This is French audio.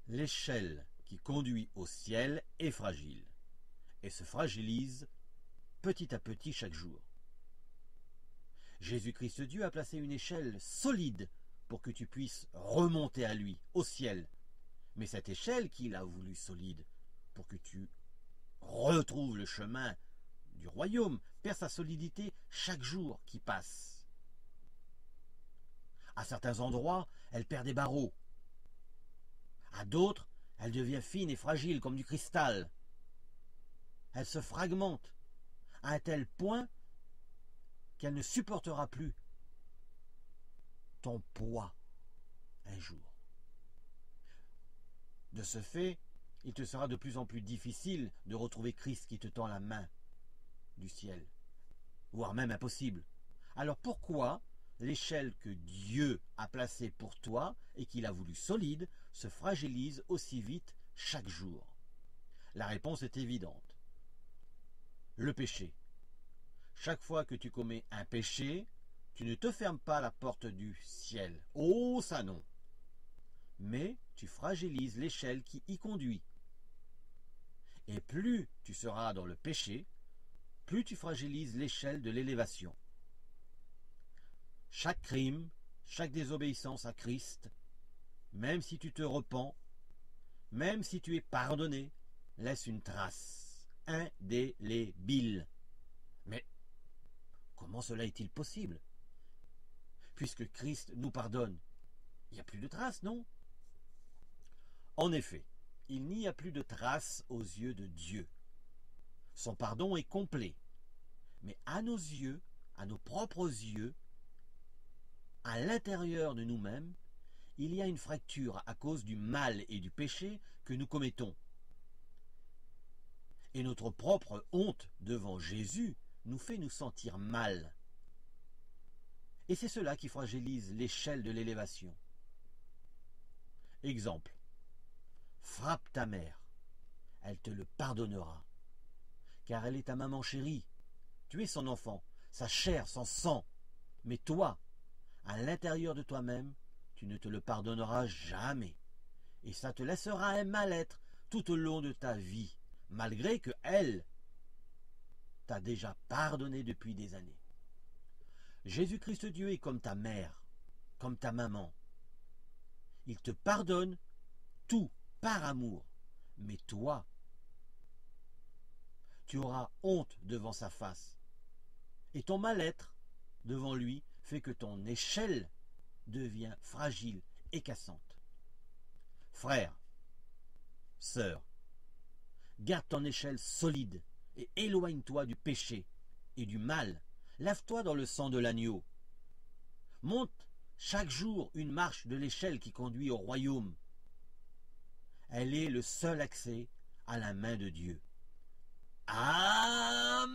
L'échelle qui conduit au ciel est fragile et se fragilise petit à petit chaque jour. Jésus-Christ Dieu a placé une échelle solide pour que tu puisses remonter à lui, au ciel. Mais cette échelle qu'il a voulu solide pour que tu retrouves le chemin du royaume perd sa solidité chaque jour qui passe. À certains endroits, elle perd des barreaux. À d'autres, elle devient fine et fragile comme du cristal. Elle se fragmente à un tel point qu'elle ne supportera plus ton poids un jour. De ce fait, il te sera de plus en plus difficile de retrouver Christ qui te tend la main du ciel, voire même impossible. Alors pourquoi l'échelle que Dieu a placée pour toi et qu'il a voulu solide se fragilise aussi vite chaque jour? La réponse est évidente. Le péché. Chaque fois que tu commets un péché, tu ne te fermes pas la porte du ciel. Oh, ça non. Mais tu fragilises l'échelle qui y conduit. Et plus tu seras dans le péché, plus tu fragilises l'échelle de l'élévation. Chaque crime, chaque désobéissance à Christ, même si tu te repens, même si tu es pardonné, laisse une trace indélébile. Mais comment cela est-il possible? Puisque Christ nous pardonne, il n'y a plus de traces, non? En effet, il n'y a plus de traces aux yeux de Dieu. Son pardon est complet. Mais à nos yeux, à nos propres yeux, à l'intérieur de nous-mêmes, il y a une fracture à cause du mal et du péché que nous commettons. Et notre propre honte devant Jésus nous fait nous sentir mal. Et c'est cela qui fragilise l'échelle de l'élévation. Exemple. Frappe ta mère. Elle te le pardonnera. Car elle est ta maman chérie. Tu es son enfant, sa chair, son sang. Mais toi, à l'intérieur de toi-même, tu ne te le pardonneras jamais. Et ça te laissera un mal-être tout au long de ta vie, malgré que elle t'a déjà pardonné depuis des années. Jésus-Christ Dieu est comme ta mère, comme ta maman. Il te pardonne tout par amour. Mais toi, tu auras honte devant sa face. Et ton mal-être devant lui fait que ton échelle devient fragile et cassante. Frère, sœur, garde ton échelle solide et éloigne-toi du péché et du mal. Lave-toi dans le sang de l'agneau. Monte chaque jour une marche de l'échelle qui conduit au royaume. Elle est le seul accès à la main de Dieu. Amen.